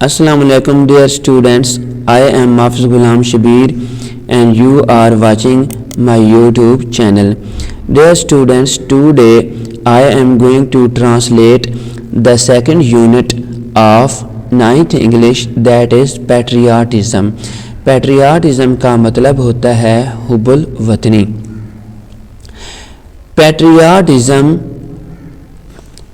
Assalamu alaikum dear students, I am Hafiz Ghulam Shabir and you are watching my YouTube channel. Dear students, today I am going to translate the second unit of 9th English, that is patriotism. Patriotism کا مطلب ہوتا ہے حب الوطنی. Patriotism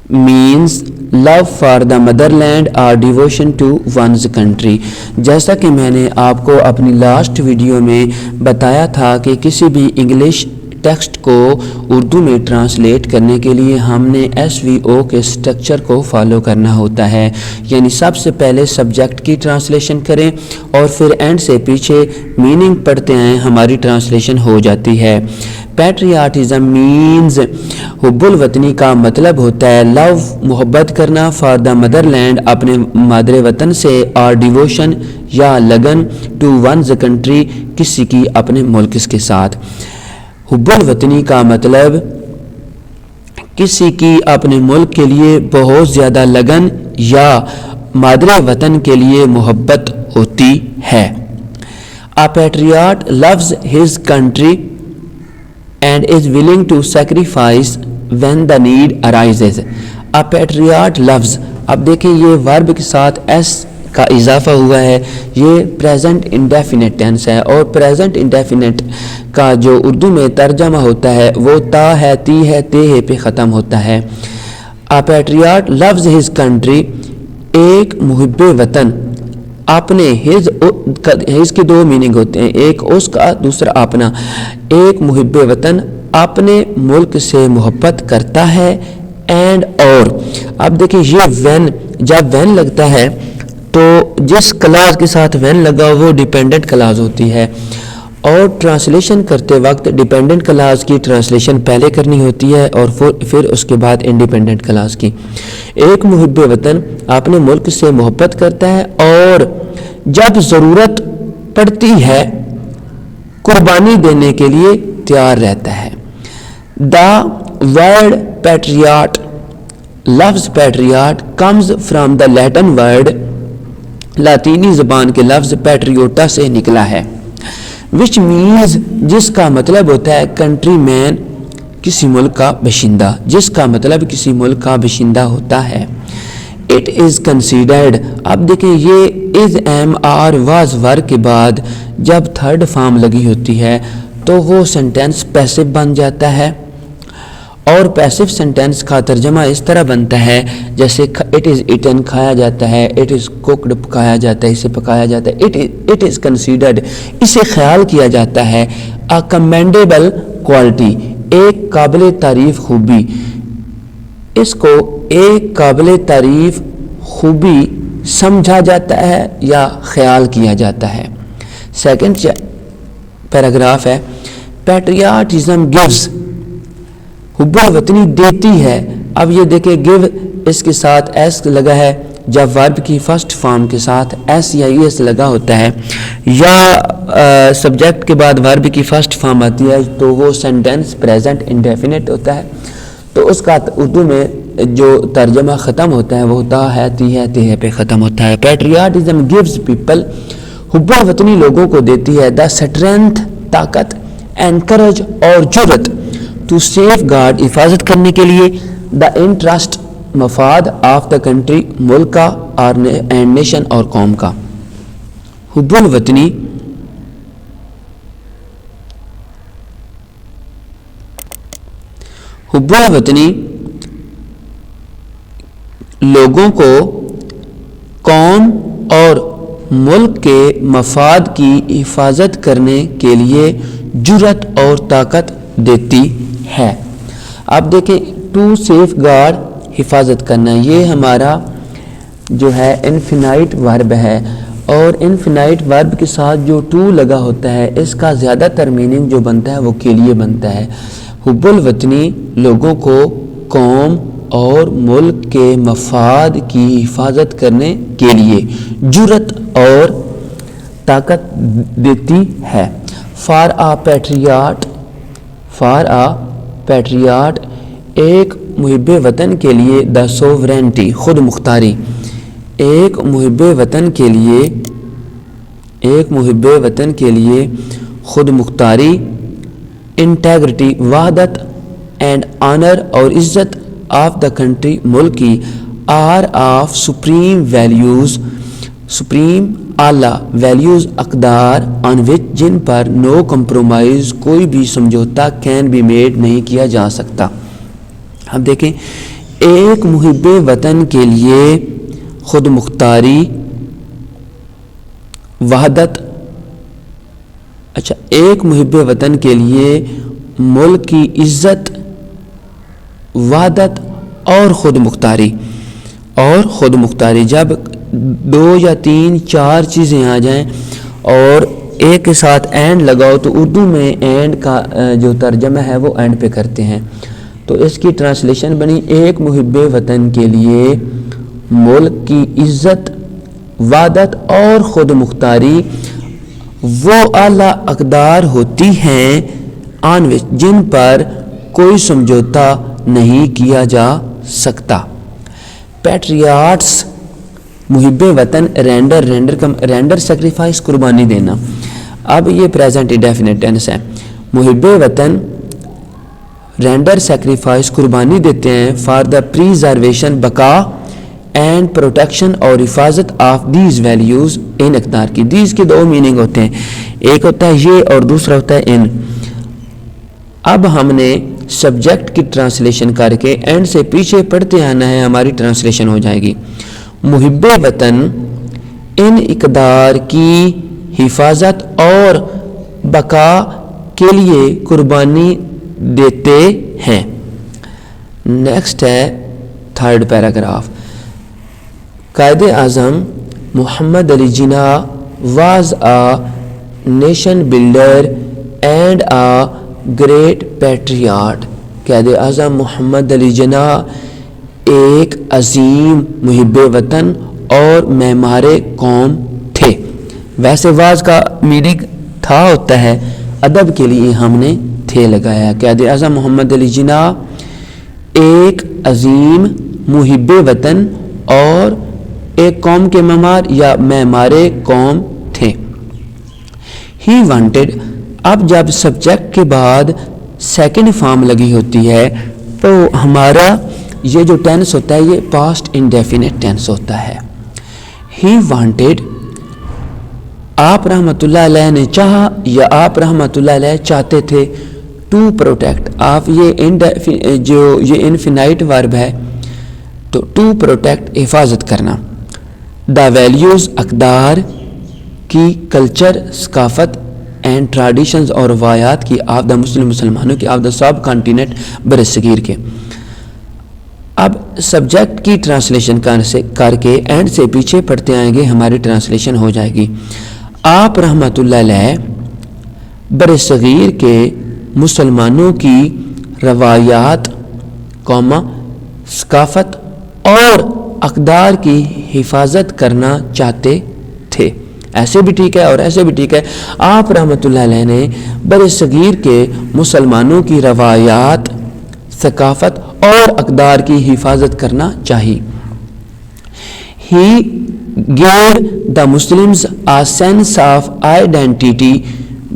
means love for the motherland or devotion to one's country. جیسا کہ میں نے آپ کو اپنی لاسٹ ویڈیو میں بتایا تھا کہ کسی بھی انگلش ٹیکسٹ کو اردو میں ٹرانسلیٹ کرنے کے لیے ہم نے ایس وی او کے سٹرکچر کو فالو کرنا ہوتا ہے. یعنی سب سے پہلے سبجیکٹ کی ٹرانسلیشن کریں اور پھر اینڈ سے پیچھے میننگ پڑھتے ہیں, ہماری ٹرانسلیشن ہو جاتی ہے. پیٹریاٹزم مینز حب الوطنی کا مطلب ہوتا ہے لو, محبت کرنا, فار دا مدر لینڈ, اپنے مادر وطن سے, اور ڈیووشن یا لگن, ٹو ونز کنٹری, کسی کی اپنے ملک کے ساتھ. حب الوطنی کا مطلب کسی کی اپنے ملک کے لیے بہت زیادہ لگن یا مادر وطن کے لیے محبت ہوتی ہے. A patriot loves his country and is willing to sacrifice when the need arises. A patriot loves, اب دیکھیں یہ ورب کے ساتھ ایس کا اضافہ ہوا ہے, یہ پریزنٹ انڈیفینٹ ٹینس ہے, اور پریزنٹ انڈیفینٹ کا جو اردو میں ترجمہ ہوتا ہے وہ تا ہے, تی ہے, تے ہے پہ ختم ہوتا ہے. A patriot loves his country, ایک محب وطن اپنے, ہز کے دو میننگ ہوتے ہیں, ایک اس کا دوسرا اپنا. ایک محب وطن اپنے ملک سے محبت کرتا ہے, اینڈ اور. اب دیکھیں یہ وین, جب وین لگتا ہے تو جس کلاز کے ساتھ وین لگا وہ ڈیپینڈنٹ کلاز ہوتی ہے, اور ٹرانسلیشن کرتے وقت ڈیپینڈنٹ کلاز کی ٹرانسلیشن پہلے کرنی ہوتی ہے اور پھر اس کے بعد انڈیپینڈنٹ کلاز کی. ایک محب وطن اپنے ملک سے محبت کرتا ہے اور جب ضرورت پڑتی ہے قربانی دینے کے لیے تیار رہتا ہے. دا ورڈ پیٹریاٹ, لفظ patriot comes from the Latin word, لاطینی زبان کے لفظ پیٹریوٹا سے نکلا ہے, which means, جس کا مطلب ہوتا ہے کنٹری مین, کسی ملک کا باشندہ, جس کا مطلب کسی ملک کا باشندہ ہوتا ہے. It is considered, اب دیکھیں یہ is am are was were کے بعد جب تھرڈ فارم لگی ہوتی ہے تو وہ سنٹینس پیسو بن جاتا ہے, اور پیسو سنٹینس کا ترجمہ اس طرح بنتا ہے جیسے اٹ از ایٹن, کھایا جاتا ہے, اٹ از کوکڈ, پکایا جاتا ہے, اسے پکایا جاتا ہے, اٹ از کنسیڈرڈ, اسے خیال کیا جاتا ہے. اے کمینڈیبل کوالٹی, ایک قابل تعریف خوبی, اس کو ایک قابل تعریف خوبی سمجھا جاتا ہے یا خیال کیا جاتا ہے. سیکنڈ پیراگراف ہے, پیٹریاٹزم گیوز, حب الوطنی دیتی ہے. اب یہ دیکھیں گیو اس کے ساتھ ایس لگا ہے, جب ورب کی فرسٹ فارم کے ساتھ ایس یا ای ایس لگا ہوتا ہے یا سبجیکٹ کے بعد ورب کی فرسٹ فارم آتی ہے تو وہ سینٹینس پریزنٹ انڈیفینٹ ہوتا ہے, تو اس کا اردو میں جو ترجمہ ختم ہوتا ہے وہ تا ہے, تی ہے, تے ہے پہ ختم ہوتا ہے. پیٹریاٹزم گیوز پیپل, حب الوطنی لوگوں کو دیتی ہے دا اسٹرینتھ, طاقت, انکریج اور جرت, ٹو سیف گارڈ, حفاظت کرنے کے لیے, دا انٹرسٹ, مفاد, آف دا کنٹری, ملک کا, اینڈ نیشن اور قوم کا. حب الوطنی حب الوطنی لوگوں کو قوم اور ملک کے مفاد کی حفاظت کرنے کے لیے جرت اور طاقت دیتی ہے. اب دیکھیں ٹو سیف گارڈ, حفاظت کرنا, یہ ہمارا جو ہے انفینائٹ ورب ہے, اور انفینائٹ ورب کے ساتھ جو ٹو لگا ہوتا ہے اس کا زیادہ تر میننگ جو بنتا ہے وہ کے لیے بنتا ہے. حب الوطنی لوگوں کو قوم اور ملک کے مفاد کی حفاظت کرنے کے لیے جرت اور طاقت دیتی ہے. For a patriot, for a patriot ایک محب وطن کے لیے دا سوورینٹی خود مختاری ایک محب وطن کے لیے خود مختاری، انٹیگریٹی، وحدت اینڈ آنر اور عزت آف دا کنٹری، ملک کی، are of supreme values, supreme اعلیٰ ویلیوز، اقدار، آن وچ جن پر نو کمپرومائز، کوئی بھی سمجھوتا، کین بی میڈ نہیں کیا جا سکتا۔ اب دیکھیں، ایک محب وطن کے لیے خود مختاری، وحدت، ایک محب وطن کے لیے ملک کی عزت، وحدت اور خود مختاری، جب 2 یا 3 4 چیزیں آ جائیں اور ایک کے ساتھ اینڈ لگاؤ تو اردو میں اینڈ کا جو ترجمہ ہے وہ اینڈ پہ کرتے ہیں، تو اس کی ٹرانسلیشن بنی ایک محب وطن کے لیے ملک کی عزت، وحدت اور خود مختاری وہ اعلیٰ اقدار ہوتی ہیں آن وچ جن پر کوئی سمجھوتا نہیں کیا جا سکتا۔ پیٹریاٹس، محب وطن، رینڈر سیکریفائس، قربانی دینا۔ اب یہ پریزنٹ انڈیفینٹ ٹینس ہے۔ محب وطن رینڈر سیکریفائس، قربانی دیتے ہیں، فار دا پریزرویشن، بقا اینڈ پروٹیکشن اور حفاظت آف دیز ویلیوز، ان اقدار کی۔ دیز کے 2 میننگ ہوتے ہیں، ایک ہوتا ہے یہ اور دوسرا ہوتا ہے ان۔ اب ہم نے سبجیکٹ کی ٹرانسلیشن کر کے اینڈ سے پیچھے پڑھتے آنا ہے، ہماری ٹرانسلیشن ہو جائے گی۔ محب وطن ان اقدار کی حفاظت اور بقا کے لیے قربانی دیتے ہیں۔ نیکسٹ ہے 3rd paragraph. Quaid Azam Muhammad Ali Jinnah was a nation builder and a great patriot. Quaid Azam Muhammad Ali جناح ایک عظیم محب وطن اور معمار قوم تھے۔ ویسے واز کا میننگ تھا ہوتا ہے، ادب کے لیے ہم نے تھے لگایا۔ قائد اعظم محمد علی جناح ایک عظیم محب وطن اور ایک قوم کے معمار قوم تھے۔ ہی وانٹڈ، اب جب سبجیکٹ کے بعد سیکنڈ فارم لگی ہوتی ہے تو ہمارا یہ جو ٹینس ہوتا ہے یہ پاسٹ انڈیفینٹ ٹینس ہوتا ہے۔ ہی وانٹڈ، آپ رحمۃ اللہ علیہ نے چاہا یا آپ رحمۃ اللہ علیہ چاہتے تھے، ٹو پروٹیکٹ، آپ یہ انفینائٹ ورب ہے تو ٹو پروٹیکٹ، حفاظت کرنا، دا ویلیوز، اقدار کی، کلچر، ثقافت اینڈ ٹراڈیشنز اور روایات کی، آف دا مسلمانوں کی، آف دا سب کانٹیننٹ، بر صغیر کے۔ اب سبجیکٹ کی ٹرانسلیشن کر کے اینڈ سے پیچھے پڑھتے آئیں گے، ہماری ٹرانسلیشن ہو جائے گی۔ آپ رحمۃ اللہ علیہ بر صغیر کے مسلمانوں کی روایات، ثقافت اور اقدار کی حفاظت کرنا چاہتے تھے۔ ایسے بھی ٹھیک ہے اور ایسے بھی ٹھیک ہے۔ آپ رحمۃ اللہ علیہ نے بر صغیر کے مسلمانوں کی روایات، ثقافت اور اقدار کی حفاظت کرنا چاہیے۔ He gave the Muslims a sense of identity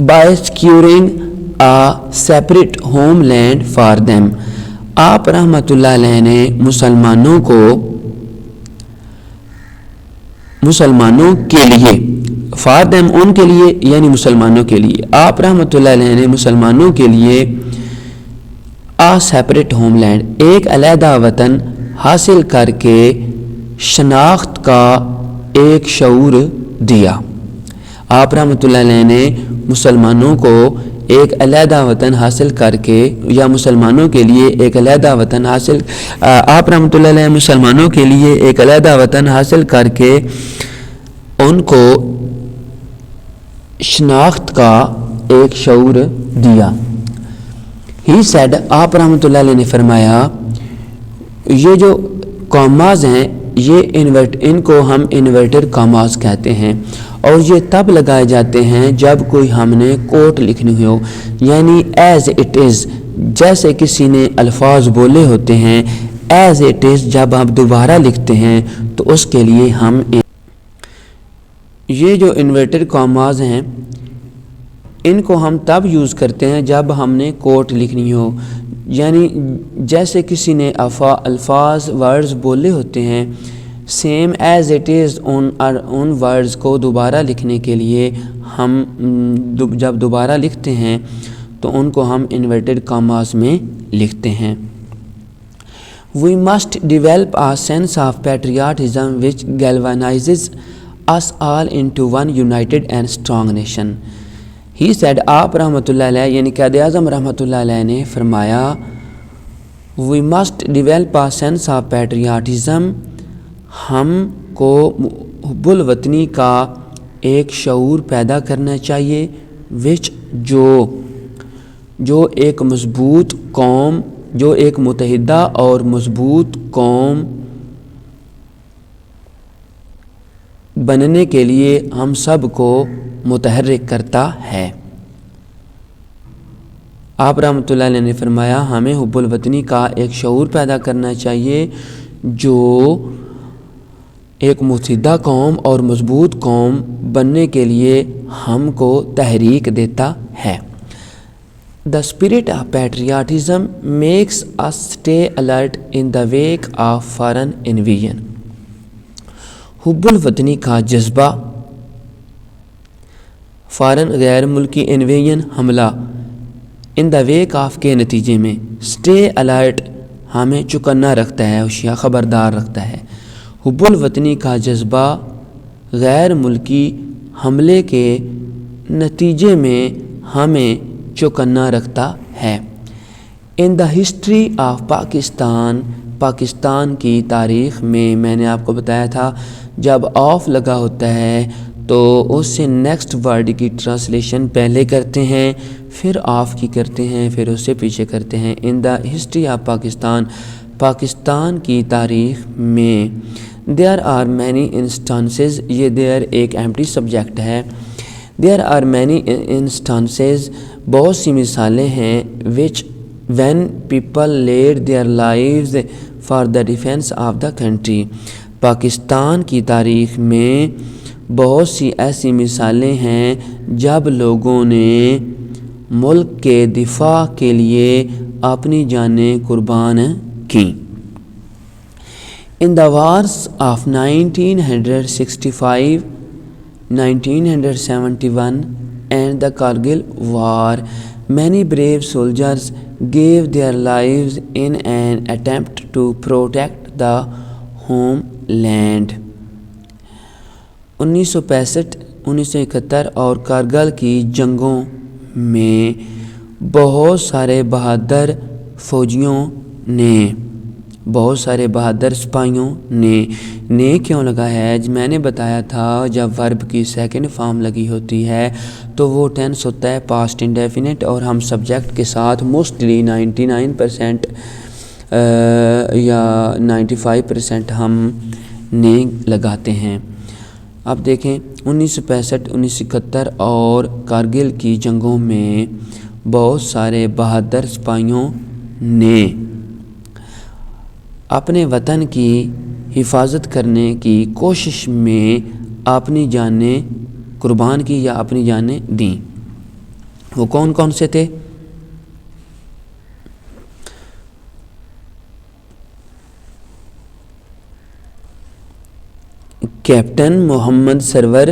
by securing a separate homeland for them۔ آپ رحمۃ اللہ علیہ نے مسلمانوں کے لیے، فار دیم ان کے لیے یعنی مسلمانوں کے لیے، آپ رحمۃ اللہ علیہ نے مسلمانوں کے لیے سیپریٹ ہوم لینڈ، ایک علیحدہ وطن حاصل کر کے شناخت کا ایک شعور دیا۔ آپ رحمۃ اللہ علیہ نے مسلمانوں کو ایک علیحدہ وطن حاصل کر کے یا مسلمانوں کے لیے ایک علیحدہ وطن حاصل آپ رحمۃ اللہ علیہ مسلمانوں کے لیے ایک علیحدہ وطن حاصل کر کے ان کو شناخت کا ایک شعور دیا۔ ہی سیڈ، آپ رحمۃ اللہ علیہ نے فرمایا، یہ جو کاماز ہیں ان کو ہم انورٹر کاماز کہتے ہیں اور یہ تب لگائے جاتے ہیں جب کوئی ہم نے کوٹ لکھنی ہو، یعنی ایز اٹ از، جیسے کسی نے الفاظ بولے ہوتے ہیں ایز اٹ از جب آپ دوبارہ لکھتے ہیں تو اس کے لیے ہم یہ جو انورٹڈ کاماز ہیں ان کو ہم تب یوز کرتے ہیں جب ہم نے کوٹ لکھنی ہو، یعنی جیسے کسی نے الفاظ ورڈز بولے ہوتے ہیں، same as it is in words کو دوبارہ لکھنے کے لیے ہم جب دوبارہ لکھتے ہیں تو ان کو ہم انورٹڈ کاماز میں لکھتے ہیں۔ We must develop a sense of patriotism which galvanizes us all into one united and strong nation. He said, آپ رحمۃ اللہ علیہ یعنی قائد اعظم رحمۃ اللہ علیہ نے فرمایا we must develop a sense of patriotism، ہم کو حب الوطنی کا ایک شعور پیدا کرنا چاہیے، which جو ایک مضبوط قوم، جو ایک متحدہ اور مضبوط قوم بننے کے لیے ہم سب کو متحرک کرتا ہے۔ آپ رحمۃ اللہ علیہ نے فرمایا ہمیں حب الوطنی کا ایک شعور پیدا کرنا چاہیے جو ایک متحدہ قوم اور مضبوط قوم بننے کے لیے ہم کو تحریک دیتا ہے۔ The spirit of patriotism makes us stay alert in the wake of foreign invasion. حب الوطنی کا جذبہ فارن غیر ملکی انویژن حملہ in the wake of کے نتیجے میں stay alert ہمیں چوکنا رکھتا ہے، ہوشیار خبردار رکھتا ہے۔ حب الوطنی کا جذبہ غیر ملکی حملے کے نتیجے میں ہمیں چوکنا رکھتا ہے۔ In the history of Pakistan, Pakistan کی تاریخ میں نے آپ کو بتایا تھا جب آف لگا ہوتا ہے تو اس سے نیکسٹ ورڈ کی ٹرانسلیشن پہلے کرتے ہیں، پھر آف کی کرتے ہیں، پھر اس سے پیچھے کرتے ہیں۔ In the history of Pakistan, Pakistan کی تاریخ میں دیر آر مینی انسٹانسز، یہ دیر ایک ایمپٹی سبجیکٹ ہے، دیر آر مینی انسٹانسز بہت سی مثالیں ہیں which when people laid their lives for the defense of the country، Pakistan کی تاریخ میں بہت سی ایسی مثالیں ہیں جب لوگوں نے ملک کے دفاع کے لیے اپنی جانیں قربان کیں۔ In the wars of 1965, 1971 and the Kargil War, many brave soldiers gave their lives in an attempt to protect the homeland۔ 1965 1971 اور کارگل کی جنگوں میں بہت سارے بہادر فوجیوں نے، بہت سارے بہادر سپاہیوں نے کیوں لگا ہے؟ میں نے بتایا تھا جب ورب کی سیکنڈ فارم لگی ہوتی ہے تو وہ ٹینس ہوتا ہے پاسٹ انڈیفینٹ، اور ہم سبجیکٹ کے ساتھ موسٹلی 99% یا 95% ہم نے لگاتے ہیں۔ اب دیکھیں 1965 1971 اور کارگل کی جنگوں میں بہت سارے بہادر سپاہیوں نے اپنے وطن کی حفاظت کرنے کی کوشش میں اپنی جانیں قربان کی یا اپنی جانیں دیں۔ وہ کون کون سے تھے؟ Captain Muhammad Sarwar,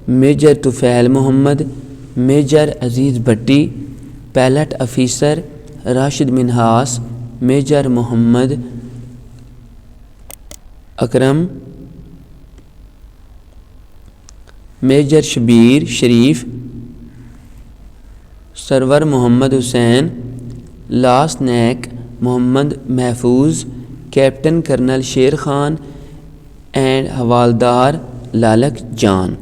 major Tufail Muhammad, major Aziz Bhatti, pilot officer Rashid Minhas, major Muhammad Akram, major Shabbir Sharif, Sarwar Muhammad Hussain, lance naik Muhammad Mahfooz, captain colonel Sher Khan and havildar Lalak Jan.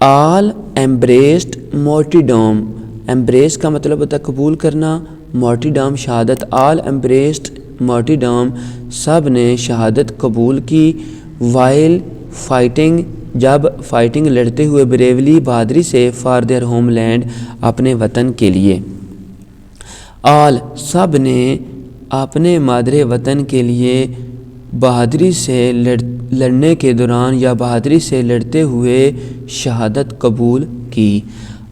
All embraced martyrdom, embrace کا مطلب ہوتا ہے قبول کرنا، مارٹیڈوم شہادت، آل ایمبریسڈ مارٹیڈوم سب نے شہادت قبول کی، وائل فائٹنگ جب فائٹنگ لڑتے ہوئے، بریولی بہادری سے، فار دیئر ہوم لینڈ اپنے وطن کے لیے۔ آل سب نے اپنے مادر وطن کے لیے بہادری سے لڑنے کے دوران یا بہادری سے لڑتے ہوئے شہادت قبول کی.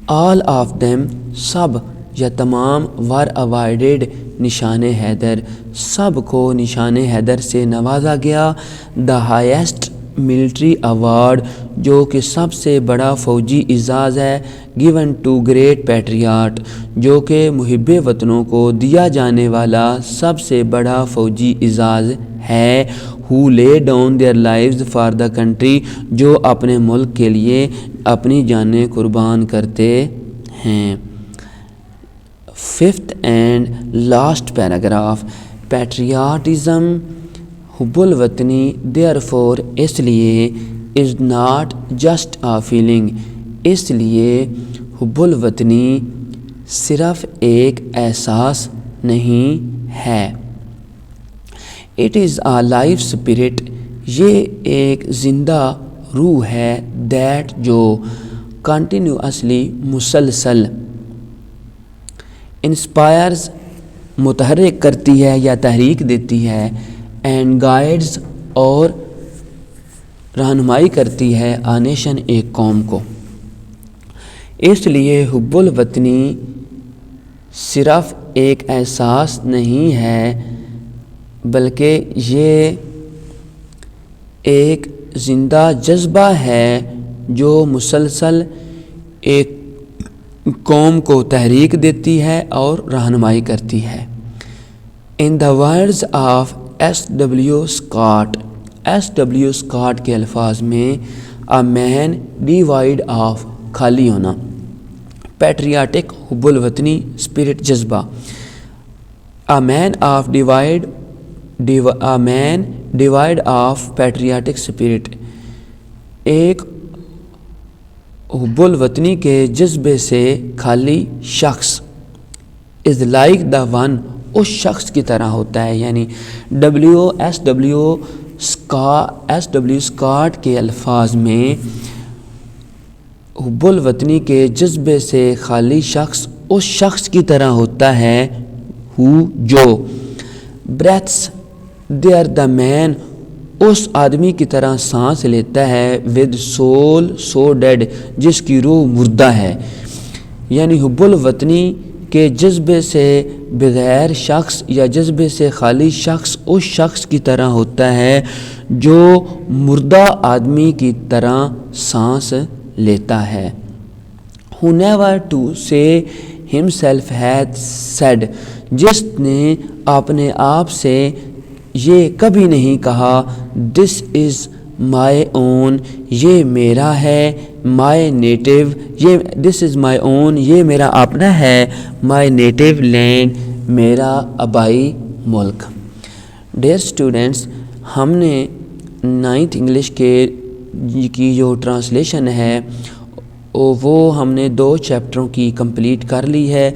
آل آف دیم سب یا تمام ور اوائڈڈ نشان حیدر سب کو نشان حیدر سے نوازا گیا. دا ہائیسٹ ملٹری ایوارڈ جو کہ سب سے بڑا فوجی اعزاز ہے. گیون ٹو گریٹ پیٹریاٹ جو کہ محب وطنوں کو دیا جانے والا سب سے بڑا فوجی اعزاز ہے. Who lay down their lives for the country جو اپنے ملک کے لیے اپنی جانیں قربان کرتے ہیں. Fifth and last paragraph. Patriotism حب الوطنی دیئر فور اس لیے is not just a feeling اس لیے حب الوطنی صرف ایک احساس نہیں ہے. It is a life spirit یہ ایک زندہ روح ہے. دیٹ جو کنٹینیوسلی مسلسل انسپائرز متحرک کرتی ہے یا تحریک دیتی ہے. اینڈ گائیڈز اور رہنمائی کرتی ہے آ نیشن ایک قوم کو. اس لیے حب الوطنی صرف ایک احساس نہیں ہے بلکہ یہ ایک زندہ جذبہ ہے جو مسلسل ایک قوم کو تحریک دیتی ہے اور رہنمائی کرتی ہے. In the words of S W Scott کے الفاظ میں اے مین ڈیوائڈ آف خالی ہونا. پیٹریاٹک حب الوطنی اسپرٹ جذبہ. اے مین ڈیوائڈ آف پیٹریاٹک اسپرٹ ایک حب الوطنی کے جذبے سے خالی شخص از لائک دا ون اس شخص کی طرح ہوتا ہے. یعنی ایس ڈبلیو اسکاٹ کے الفاظ میں حب الوطنی کے جذبے سے خالی شخص اس شخص کی طرح ہوتا ہے جو بریتھس دیئر دا مین اس آدمی کی طرح سانس لیتا ہے. ود سول سو ڈیڈ جس کی روح مردہ ہے. یعنی حب الوطنی کے جذبے سے بغیر شخص یا جذبے سے خالی شخص اس شخص کی طرح ہوتا ہے جو مردہ آدمی کی طرح سانس لیتا ہے. who never to say himself hath said جس نے اپنے آپ سے یہ کبھی نہیں کہا this is my own یہ میرا ہے. my native this is my own یہ میرا اپنا ہے. my native land میرا آبائی ملک. ڈیئر اسٹوڈنٹس ہم نے 9th انگلش کی جو ٹرانسلیشن ہے وہ ہم نے 2 چیپٹروں کی کمپلیٹ کر لی ہے.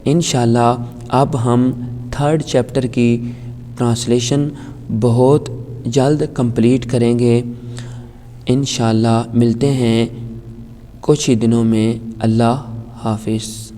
انشاءاللہ اب ہم 3rd چیپٹر کی ٹرانسلیشن بہت جلد کمپلیٹ کریں گے. انشاءاللہ ملتے ہیں کچھ ہی دنوں میں. اللہ حافظ.